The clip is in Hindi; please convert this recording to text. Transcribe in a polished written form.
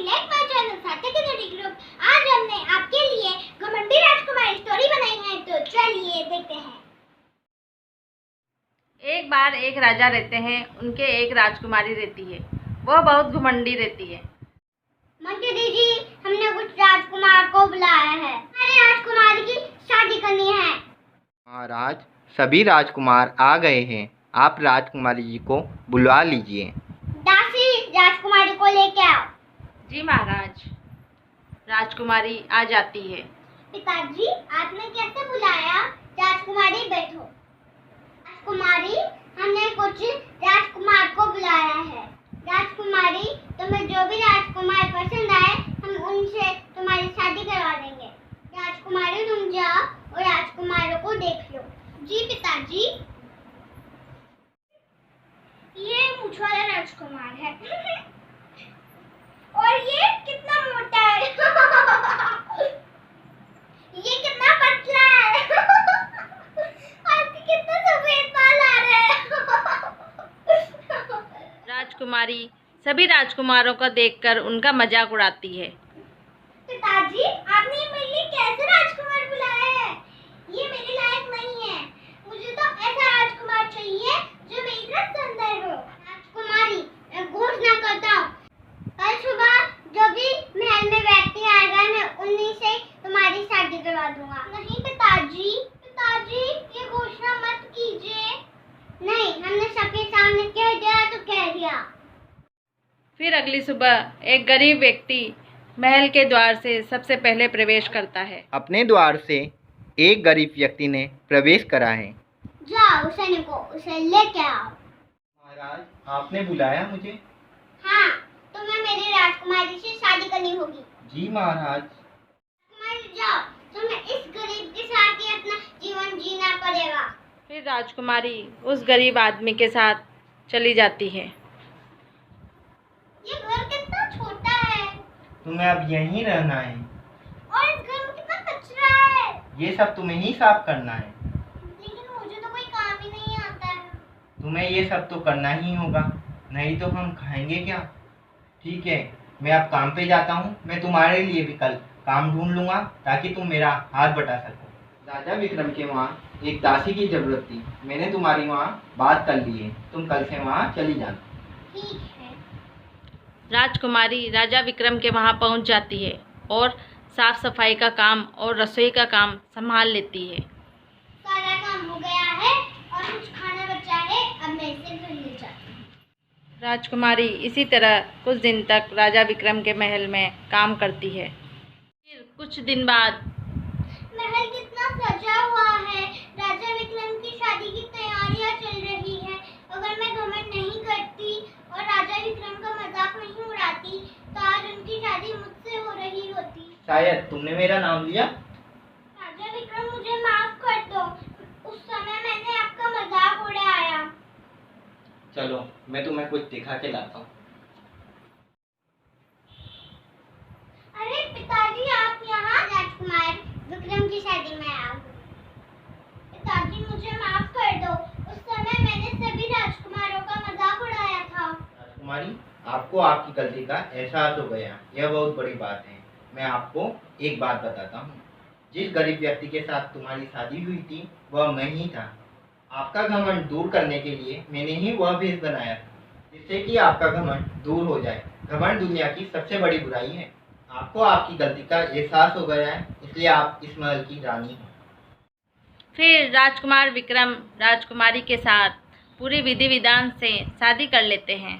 लाइक माय चैनल सार्थक स्टडी ग्रुप। आज हमने आपके लिए घमंडी राजकुमारी स्टोरी बनाई है, तो चलिए देखते हैं। एक बार एक राजा रहते हैं, उनके एक राजकुमारी रहती है। वह बहुत घमंडी रहती है। मंत्री जी, हमने कुछ राजकुमार को बुलाया है। हमारे राजकुमारी की शादी करनी है। महाराज, सभी राजकुमार आ गए हैं। आप राजकुमारी जी को बुलवा लीजिए। दासी, राजकुमारी को लेके आओ। जी महाराज। राजकुमारी आ जाती है। पिताजी, आपने कैसे बुलाया? राजकुमारी बैठो। राजकुमारी, हमने कुछ राजकुमार को बुलाया है। राजकुमारी, तुम्हें जो भी राजकुमार पसंद आए, हम उनसे तुम्हारी शादी करवा देंगे। राजकुमारी, तुम जाओ और राजकुमारों को देख लो। जी पिताजी। ये मूंछ वाला राजकुमार है और ये कितना मोटा है ये कितना पतला है और कितना सफेद बाल आ रहे हैं राजकुमारी सभी राजकुमारों को देखकर उनका मजाक उड़ाती है। पिताजी, आपने मेरे लिए कैसे राजकुमार बुलाया है? ये मेरे लायक नहीं है। मुझे तो ऐसा राजकुमार चाहिए जो मेरी तरह सुंदर हो। राजकुमारी, मैं घोषणा करता हूँ, कल सुबह जो भी महल में व्यक्ति आएगा, मैं उन्हीं से तुम्हारी शादी करवा दूंगा। नहीं पिताजी, पिताजी ये घोषणा मत कीजिए। नहीं, हमने सबके सामने कह दिया तो कह दिया। फिर अगली सुबह एक गरीब व्यक्ति महल के द्वार से सबसे पहले प्रवेश करता है। अपने द्वार से एक गरीब व्यक्ति ने प्रवेश करा है। जाओ सैनिकों, उसे लेके आओ। महाराज, आपने बुलाया मुझे? हाँ, तुम्हें मेरी राजकुमारी से शादी करनी होगी। जी महाराज। राजकुमारी, जाओ, तुम्हें इस गरीब के साथ ही अपना जीवन जीना पड़ेगा। फिर राजकुमारी उस गरीब आदमी के साथ चली जाती है। ये घर कितना छोटा है तुम्हें अब यहीं रहना है। और इस घर में कितना कचरा है। ये सब तुम्हें ही साफ करना है। लेकिन मुझे तो कोई काम ही नहीं आता है। तुम्हें ये सब तो करना ही होगा, नहीं तो हम खाएंगे क्या? ठीक है, मैं अब काम पे जाता हूँ। मैं तुम्हारे लिए भी कल काम ढूंढ लूँगा ताकि तुम मेरा हाथ बटा सको। राजा विक्रम के वहाँ एक दासी की ज़रूरत थी। मैंने तुम्हारी वहाँ बात कर ली है, तुम कल से वहाँ चली जाना। ठीक है। राजकुमारी राजा विक्रम के वहाँ पहुँच जाती है और साफ सफाई का काम और रसोई का काम संभाल लेती है। सारा काम हो गया है और कुछ खाना बचा है, अब मैं इसे घर ले जाती हूँ। राजकुमारी इसी तरह कुछ दिन तक राजा विक्रम के महल में काम करती है। फिर कुछ दिन बाद महल कितना सजा हुआ है। राजा विक्रम की शादी की तैयारियां चल रही है। अगर मैं घमंड नहीं करती और राजा विक्रम का मजाक नहीं उड़ाती, तो आज उनकी शादी मुझसे हो रही होती। शायद तुमने मेरा नाम लिया। राजा विक्रम, मुझे माफ कर दो। उस समय मैंने आपका मजाक उड़ाया। चलो, मैं तुम्हें कुछ दिखा के लाता हूँ। अरे पिताजी, आप यहाँ? राजकुमार विक्रम की शादी में आ गई। पिताजी, मुझे माफ कर दो। उस समय मैंने सभी राजकुमारों का मजाक उड़ाया था। राजकुमारी, आपको आपकी गलती का एहसास हो गया, यह बहुत बड़ी बात है। मैं आपको एक बात बताता हूँ। जिस गरीब व्यक्ति के साथ तुम्हारी शादी हुई थी, वह मैं ही था। आपका घमंड दूर करने के लिए मैंने ही वह भेष बनाया था, जिससे कि आपका घमंड दूर हो जाए। घमंड दुनिया की सबसे बड़ी बुराई है। आपको आपकी गलती का एहसास हो गया है, इसलिए आप इस महल की रानी हो। फिर राजकुमार विक्रम राजकुमारी के साथ पूरी विधि विधान से शादी कर लेते हैं।